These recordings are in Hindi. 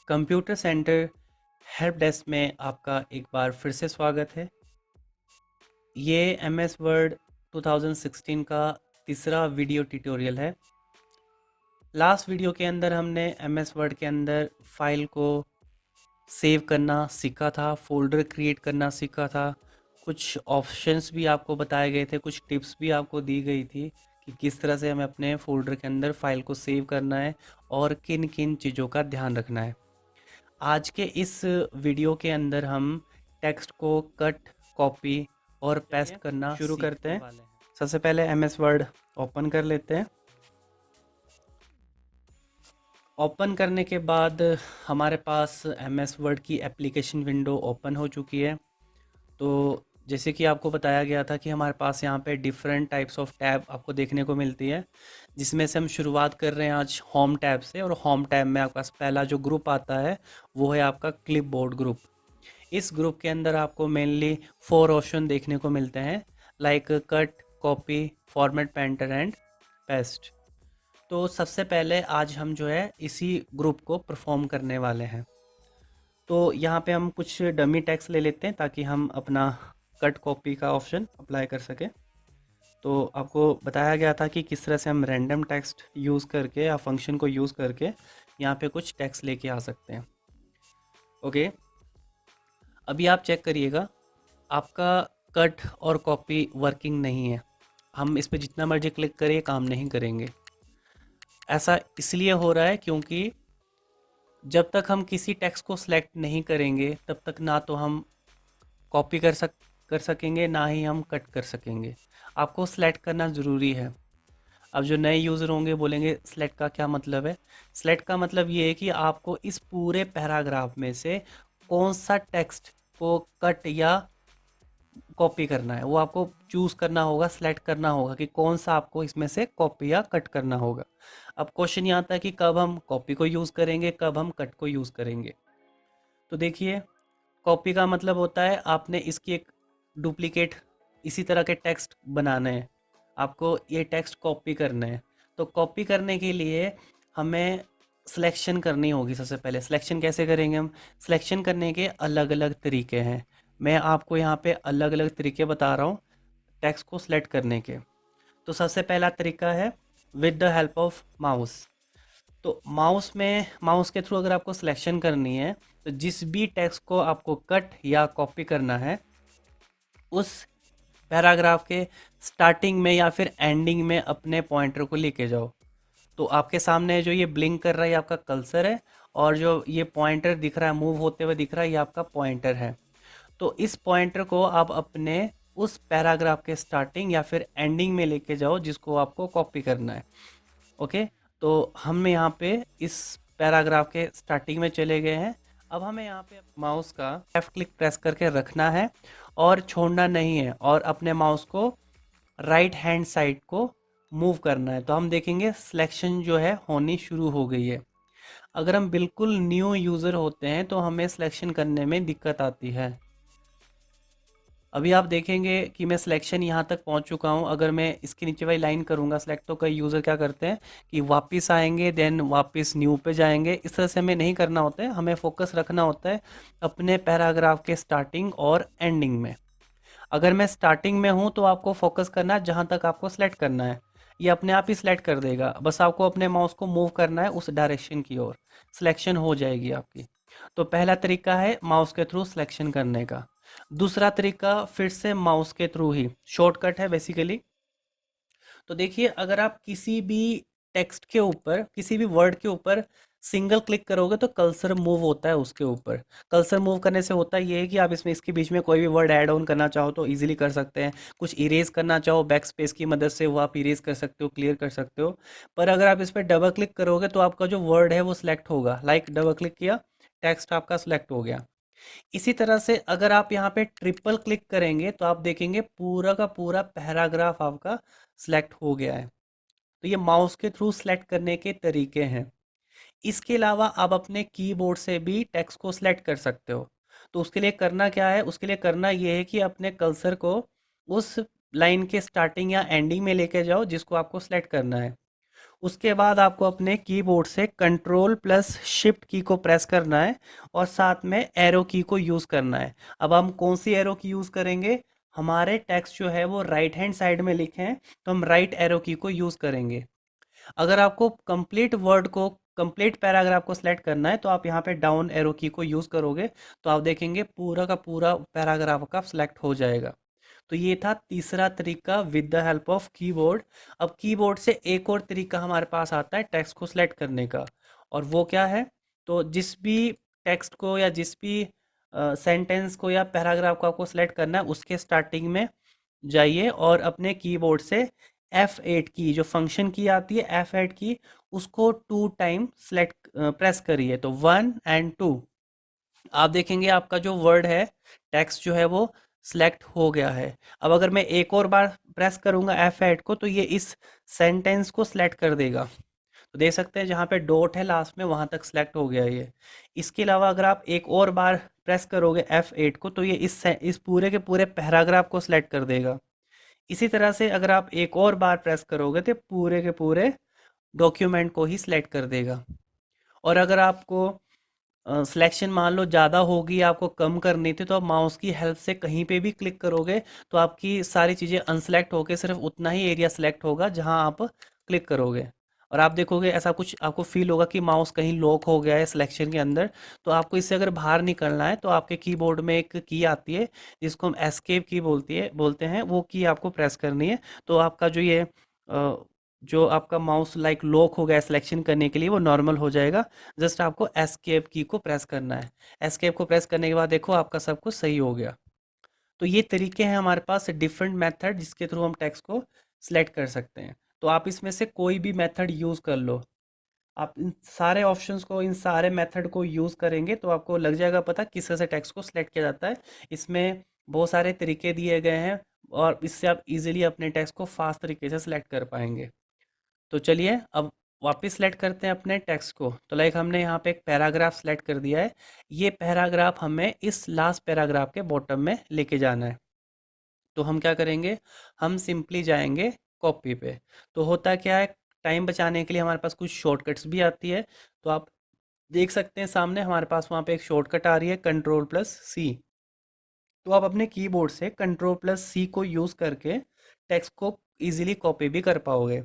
कंप्यूटर सेंटर हेल्प डेस्क में आपका एक बार फिर से स्वागत है। ये एम एस वर्ड 2016 का तीसरा वीडियो ट्यूटोरियल है। लास्ट वीडियो के अंदर हमने एम एस वर्ड के अंदर फाइल को सेव करना सीखा था, फोल्डर क्रिएट करना सीखा था, कुछ ऑप्शंस भी आपको बताए गए थे, कुछ टिप्स भी आपको दी गई थी कि किस तरह से हमें अपने फोल्डर के अंदर फाइल को सेव करना है और किन किन चीज़ों का ध्यान रखना है। आज के इस वीडियो के अंदर हम टेक्स्ट को कट, कॉपी और पेस्ट करना शुरू करते हैं। सबसे पहले एम एस वर्ड ओपन कर लेते हैं। ओपन करने के बाद हमारे पास एम एस वर्ड की एप्लीकेशन विंडो ओपन हो चुकी है। तो जैसे कि आपको बताया गया था कि हमारे पास यहाँ पे डिफरेंट टाइप्स ऑफ टैब आपको देखने को मिलती है, जिसमें से हम शुरुआत कर रहे हैं आज होम टैब से। और होम टैब में आपका पहला जो ग्रुप आता है वो है आपका क्लिपबोर्ड ग्रुप। इस ग्रुप के अंदर आपको मेनली 4 ऑप्शन देखने को मिलते हैं, like cut, copy, format, painter and paste. तो सबसे पहले आज हम जो है इसी ग्रुप को परफॉर्म करने वाले हैं। तो यहाँ पे हम कुछ डमी टेक्स्ट ले लेते हैं ताकि हम अपना कट कॉपी का ऑप्शन अप्लाई कर सकें। तो आपको बताया गया था कि किस तरह से हम रैंडम टेक्स्ट यूज़ करके या फंक्शन को यूज़ करके यहाँ पे कुछ टेक्स्ट लेके आ सकते हैं। ओके, अभी आप चेक करिएगा, आपका कट और कॉपी वर्किंग नहीं है। हम इस पर जितना मर्जी क्लिक करें काम नहीं करेंगे। ऐसा इसलिए हो रहा है क्योंकि जब तक हम किसी टेक्स्ट को सिलेक्ट नहीं करेंगे तब तक ना तो हम कॉपी कर सकेंगे, ना ही हम कट कर सकेंगे। आपको सिलेक्ट करना ज़रूरी है। अब जो नए यूज़र होंगे बोलेंगे सिलेक्ट का क्या मतलब है। सिलेक्ट का मतलब ये है कि आपको इस पूरे पैराग्राफ में से कौन सा टेक्स्ट को कट या कॉपी करना है, वो आपको चूज़ करना होगा, सेलेक्ट करना होगा कि कौन सा आपको इसमें से कॉपी या कट करना होगा। अब क्वेश्चन ये आता है कि कब हम कॉपी को यूज़ करेंगे, कब हम कट को यूज़ करेंगे। तो देखिए, कॉपी का मतलब होता है आपने इसकी एक डुप्लीकेट इसी तरह के टेक्स्ट बनाने हैं, आपको ये टेक्स्ट कॉपी करने हैं। तो कॉपी करने के लिए हमें सिलेक्शन करनी होगी। सबसे पहले सिलेक्शन कैसे करेंगे हम? सिलेक्शन करने के अलग अलग तरीके हैं। मैं आपको यहाँ पे अलग अलग तरीके बता रहा हूँ टेक्स्ट को सिलेक्ट करने के। तो सबसे पहला तरीका है with the help of mouse. तो माउस के थ्रू अगर आपको सिलेक्शन करनी है तो जिस भी टेक्स्ट को आपको कट या कॉपी करना है उस पैराग्राफ के स्टार्टिंग में या फिर एंडिंग में अपने पॉइंटर को लेके जाओ। तो आपके सामने जो ये ब्लिंक कर रहा है ये आपका कर्सर है, और जो ये पॉइंटर दिख रहा है मूव होते हुए दिख रहा है ये आपका पॉइंटर है। तो इस पॉइंटर को आप अपने उस पैराग्राफ के स्टार्टिंग या फिर एंडिंग में लेके जाओ जिसको आपको कॉपी करना है। ओके, तो हम यहाँ पे इस पैराग्राफ के स्टार्टिंग में चले गए हैं। अब हमें यहाँ पे माउस का लेफ्ट क्लिक प्रेस करके रखना है और छोड़ना नहीं है, और अपने माउस को राइट हैंड साइड को मूव करना है। तो हम देखेंगे सिलेक्शन जो है होनी शुरू हो गई है। अगर हम बिल्कुल न्यू यूज़र होते हैं तो हमें सिलेक्शन करने में दिक्कत आती है। अभी आप देखेंगे कि मैं सिलेक्शन यहाँ तक पहुँच चुका हूँ। अगर मैं इसके नीचे वाली लाइन करूँगा सिलेक्ट, तो कई यूज़र क्या करते हैं कि वापस आएंगे देन वापस न्यू पे जाएंगे। इस तरह से हमें नहीं करना होता है, हमें फोकस रखना होता है अपने पैराग्राफ के स्टार्टिंग और एंडिंग में। अगर मैं स्टार्टिंग में हूँ तो आपको फोकस करना है जहाँ तक आपको सेलेक्ट करना है, ये अपने आप ही सिलेक्ट कर देगा। बस आपको अपने माउस को मूव करना है उस डायरेक्शन की ओर, सिलेक्शन हो जाएगी आपकी। तो पहला तरीका है माउस के थ्रू सिलेक्शन करने का। दूसरा तरीका फिर से माउस के थ्रू ही, शॉर्टकट है बेसिकली। तो देखिए, अगर आप किसी भी टेक्स्ट के ऊपर, किसी भी वर्ड के ऊपर सिंगल क्लिक करोगे तो कर्सर मूव होता है उसके ऊपर। कर्सर मूव करने से होता ये है कि आप इसमें इसके बीच में कोई भी वर्ड ऐड ऑन करना चाहो तो इजीली कर सकते हैं। कुछ इरेज करना चाहो बैक स्पेस की मदद से वो आप इरेज कर सकते हो, क्लियर कर सकते हो। पर अगर आप इस पर डबल क्लिक करोगे तो आपका जो वर्ड है वो सिलेक्ट होगा। लाइक डबल क्लिक किया, टेक्स्ट आपका सिलेक्ट हो गया। इसी तरह से अगर आप यहाँ पे ट्रिपल क्लिक करेंगे तो आप देखेंगे पूरा का पूरा पैराग्राफ आपका सिलेक्ट हो गया है। तो ये माउस के थ्रू सिलेक्ट करने के तरीके हैं। इसके अलावा आप अपने कीबोर्ड से भी टेक्स्ट को सिलेक्ट कर सकते हो। तो उसके लिए करना क्या है? उसके लिए करना ये है कि अपने कर्सर को उस लाइन के स्टार्टिंग या एंडिंग में लेके जाओ जिसको आपको सिलेक्ट करना है। उसके बाद आपको अपने कीबोर्ड से कंट्रोल प्लस शिफ्ट की को प्रेस करना है और साथ में एरो की को यूज़ करना है। अब हम कौन सी एरो की यूज़ करेंगे? हमारे टेक्स्ट जो है वो राइट हैंड साइड में लिखे हैं, तो हम राइट एरो की को यूज़ करेंगे। अगर आपको कंप्लीट वर्ड को, कंप्लीट पैराग्राफ को सिलेक्ट करना है, तो आप यहाँ पे डाउन एरो की को यूज़ करोगे, तो आप देखेंगे पूरा का पूरा पैराग्राफ का सिलेक्ट हो जाएगा। तो ये था तीसरा तरीका with the help of keyboard. अब कीबोर्ड से एक और तरीका हमारे पास आता है टेक्स्ट को सिलेक्ट करने का, और वो क्या है? तो जिस भी टेक्स्ट को या जिस भी सेंटेंस को या पैराग्राफ को आपको सिलेक्ट करना है, उसके स्टार्टिंग में जाइए और अपने कीबोर्ड से F8 की, जो फंक्शन की आती है F8 की, उसको 2 टाइम सेलेक्ट प्रेस करिए, तो 1 और 2। आप देखेंगे आपका जो वर्ड है, टेक्स्ट जो है वो सिलेक्ट हो गया है। अब अगर मैं एक और बार प्रेस करूंगा F8 को, तो ये इस सेंटेंस को सिलेक्ट कर देगा। तो देख सकते हैं जहाँ पे डॉट है लास्ट में, वहाँ तक सिलेक्ट हो गया ये। इसके अलावा अगर आप एक और बार प्रेस करोगे F8 को, तो ये इस पूरे के पूरे पैराग्राफ को सिलेक्ट कर देगा। इसी तरह से अगर आप एक और बार प्रेस करोगे, तो पूरे के पूरे डॉक्यूमेंट को ही सिलेक्ट कर देगा। और अगर आपको सिलेक्शन मान लो ज़्यादा होगी, आपको कम करनी थी, तो आप माउस की हेल्प से कहीं पे भी क्लिक करोगे, तो आपकी सारी चीज़ें अनसेलेक्ट होकर सिर्फ उतना ही एरिया सेलेक्ट होगा जहां आप क्लिक करोगे। और आप देखोगे ऐसा कुछ आपको फील होगा कि माउस कहीं लॉक हो गया है सिलेक्शन के अंदर। तो आपको इससे अगर बाहर निकलना है, तो आपके कीबोर्ड में एक की आती है जिसको हम एस्केप की बोलते हैं, वो की आपको प्रेस करनी है। तो आपका जो ये जो आपका माउस लाइक लॉक हो गया सिलेक्शन करने के लिए, वो नॉर्मल हो जाएगा। जस्ट आपको एस्केप की को प्रेस करना है। एस्केप को प्रेस करने के बाद देखो आपका सब कुछ सही हो गया। तो ये तरीके हैं हमारे पास डिफरेंट मेथड जिसके थ्रू हम टेक्स्ट को सिलेक्ट कर सकते हैं। तो आप इसमें से कोई भी मेथड यूज़ कर लो। आप इन सारे ऑप्शंस को, इन सारे मेथड को यूज़ करेंगे तो आपको लग जाएगा पता किस तरह से टेक्स्ट को सिलेक्ट किया जाता है। इसमें बहुत सारे तरीके दिए गए हैं और इससे आप इजीली अपने टेक्स्ट को फास्ट तरीके से सिलेक्ट कर पाएंगे। तो चलिए अब वापस सेलेक्ट करते हैं अपने टेक्स्ट को। तो लाइक हमने यहाँ पे एक पैराग्राफ सेलेक्ट कर दिया है। ये पैराग्राफ हमें इस लास्ट पैराग्राफ के बॉटम में लेके जाना है। तो हम क्या करेंगे? हम सिंपली जाएंगे कॉपी पे। तो होता क्या है, टाइम बचाने के लिए हमारे पास कुछ शॉर्टकट्स भी आती है। तो आप देख सकते हैं सामने हमारे पास वहाँ पे एक शॉर्टकट आ रही है, कंट्रोल+C। तो आप अपने कीबोर्ड से कंट्रोल+C को यूज़ करके टेक्स्ट को इजीली कॉपी भी कर पाओगे।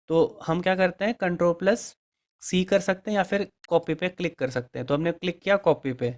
तो हम क्या करते हैं, कंट्रोल+C कर सकते हैं या फिर कॉपी पे क्लिक कर सकते हैं। तो हमने क्लिक किया कॉपी पे।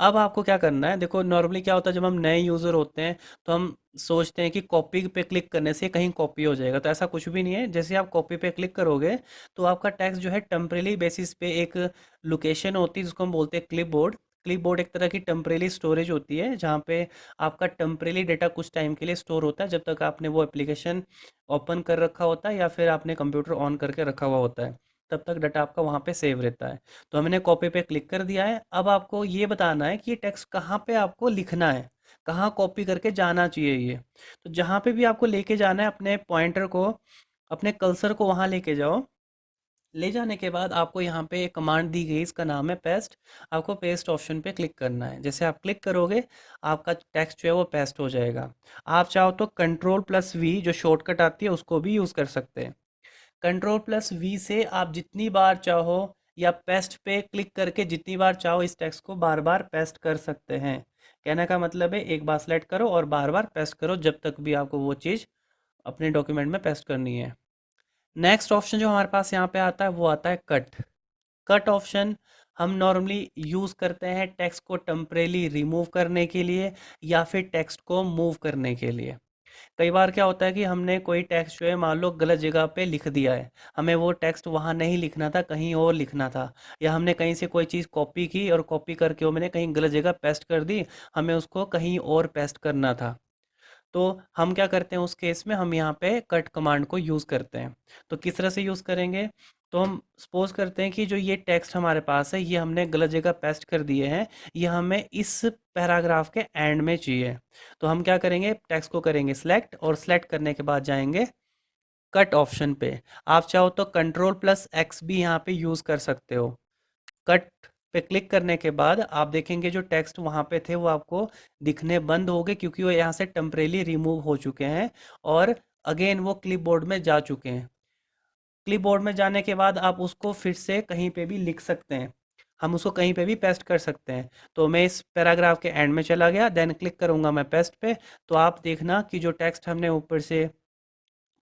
अब आपको क्या करना है, देखो नॉर्मली क्या होता है जब हम नए यूज़र होते हैं, तो हम सोचते हैं कि कॉपी पे क्लिक करने से कहीं कॉपी हो जाएगा। तो ऐसा कुछ भी नहीं है। जैसे आप कॉपी पे क्लिक करोगे, तो आपका टेक्स्ट जो है टेम्परेरी बेसिस पे एक लोकेशन होती है जिसको हम बोलते हैं क्लिपबोर्ड। क्लिपबोर्ड एक तरह की टेम्परेरी स्टोरेज होती है जहाँ पे आपका टेम्परेरी डेटा कुछ टाइम के लिए स्टोर होता है, जब तक आपने वो एप्लीकेशन ओपन कर रखा होता है या फिर आपने कंप्यूटर ऑन करके रखा हुआ होता है, तब तक डाटा आपका वहाँ पे सेव रहता है। तो हमने कॉपी पे क्लिक कर दिया है। अब आपको ये बताना है कि ये टेक्स्ट कहाँ पे आपको लिखना है, कहाँ कॉपी करके जाना चाहिए ये। तो जहाँ पे भी आपको लेके जाना है, अपने पॉइंटर को, अपने कर्सर को वहाँ लेके जाओ। ले जाने के बाद आपको यहाँ पे एक कमांड दी गई, इसका नाम है पेस्ट। आपको पेस्ट ऑप्शन पे क्लिक करना है। जैसे आप क्लिक करोगे, आपका टेक्स्ट जो है वो पेस्ट हो जाएगा। आप चाहो तो कंट्रोल+V जो शॉर्टकट आती है उसको भी यूज़ कर सकते हैं। कंट्रोल+V से आप जितनी बार चाहो या पेस्ट पे क्लिक करके जितनी बार चाहो इस टेक्स्ट को बार बार पेस्ट कर सकते हैं। कहने का मतलब है एक बार सेलेक्ट करो और बार बार पेस्ट करो जब तक भी आपको वो चीज़ अपने डॉक्यूमेंट में पेस्ट करनी है। नेक्स्ट ऑप्शन जो हमारे पास यहाँ पे आता है वो आता है कट। कट ऑप्शन हम नॉर्मली यूज़ करते हैं टेक्स्ट को टेम्परेली रिमूव करने के लिए या फिर टेक्स्ट को मूव करने के लिए। कई बार क्या होता है कि हमने कोई टेक्स्ट जो है मान लो गलत जगह पे लिख दिया है, हमें वो टेक्स्ट वहाँ नहीं लिखना था, कहीं और लिखना था, या हमने कहीं से कोई चीज़ कॉपी की और कॉपी करके वो मैंने कहीं गलत जगह पेस्ट कर दी, हमें उसको कहीं और पेस्ट करना था। तो हम क्या करते हैं उस केस में, हम यहाँ पे कट कमांड को यूज़ करते हैं। तो किस तरह से यूज़ करेंगे? तो हम सपोज करते हैं कि जो ये टेक्स्ट हमारे पास है ये हमने गलत जगह पेस्ट कर दिए हैं, ये हमें इस पैराग्राफ के एंड में चाहिए। तो हम क्या करेंगे, टेक्स्ट को करेंगे सिलेक्ट और सिलेक्ट करने के बाद जाएंगे कट ऑप्शन पे। आप चाहो तो कंट्रोल+X भी यहाँ पे यूज़ कर सकते हो। कट पे क्लिक करने के बाद आप देखेंगे जो टेक्स्ट वहाँ पे थे वो आपको दिखने बंद हो गए, क्योंकि वो यहाँ से टेम्परेली रिमूव हो चुके हैं और अगेन वो क्लिपबोर्ड में जा चुके हैं। क्लिपबोर्ड में जाने के बाद आप उसको फिर से कहीं पे भी लिख सकते हैं, हम उसको कहीं पे भी पेस्ट कर सकते हैं। तो मैं इस पैराग्राफ के एंड में चला गया, देन क्लिक करूँगा मैं पेस्ट पे, तो आप देखना कि जो टेक्स्ट हमने ऊपर से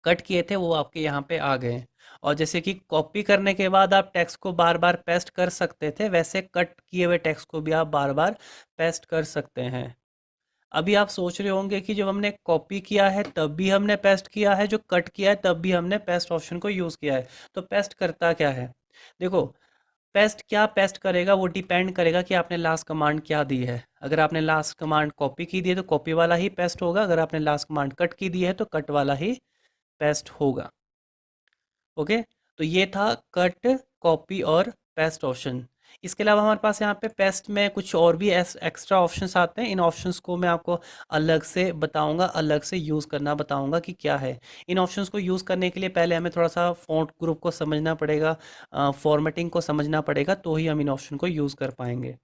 कट किए थे वो आपके यहाँ पे आ गए। और जैसे कि कॉपी करने के बाद आप टेक्स्ट को बार बार पेस्ट कर सकते थे, वैसे कट किए हुए टेक्स्ट को भी आप बार बार पेस्ट कर सकते हैं। अभी आप सोच रहे होंगे कि जब हमने कॉपी किया है तब भी हमने पेस्ट किया है, जो कट किया है तब भी हमने पेस्ट ऑप्शन को यूज़ किया है। तो पेस्ट करता क्या है? देखो, पेस्ट क्या पेस्ट करेगा वो डिपेंड करेगा कि आपने लास्ट कमांड क्या दी है। अगर आपने लास्ट कमांड कॉपी की दी है तो कॉपी वाला ही पेस्ट होगा, अगर आपने लास्ट कमांड कट की दी है तो कट वाला ही पेस्ट होगा। ओके, तो ये था कट, कॉपी और पेस्ट ऑप्शन। इसके अलावा हमारे पास यहाँ पे पेस्ट में कुछ और भी एक्स्ट्रा ऑप्शंस आते हैं। इन ऑप्शंस को मैं आपको अलग से बताऊंगा, अलग से यूज़ करना बताऊंगा कि क्या है। इन ऑप्शंस को यूज़ करने के लिए पहले हमें थोड़ा सा फ़ॉन्ट ग्रुप को समझना पड़ेगा, फॉर्मेटिंग को समझना पड़ेगा, तो ही हम इन ऑप्शन को यूज़ कर पाएंगे।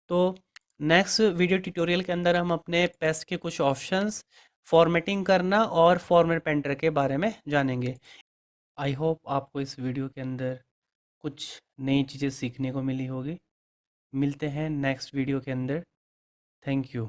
तो नेक्स्ट वीडियो ट्यूटोरियल के अंदर हम अपने पेस्ट के कुछ ऑप्शंस, फॉर्मेटिंग करना और फॉर्मेट पेंटर के बारे में जानेंगे। आई होप आपको इस वीडियो के अंदर कुछ नई चीज़ें सीखने को मिली होगी। मिलते हैं नेक्स्ट वीडियो के अंदर। Thank you.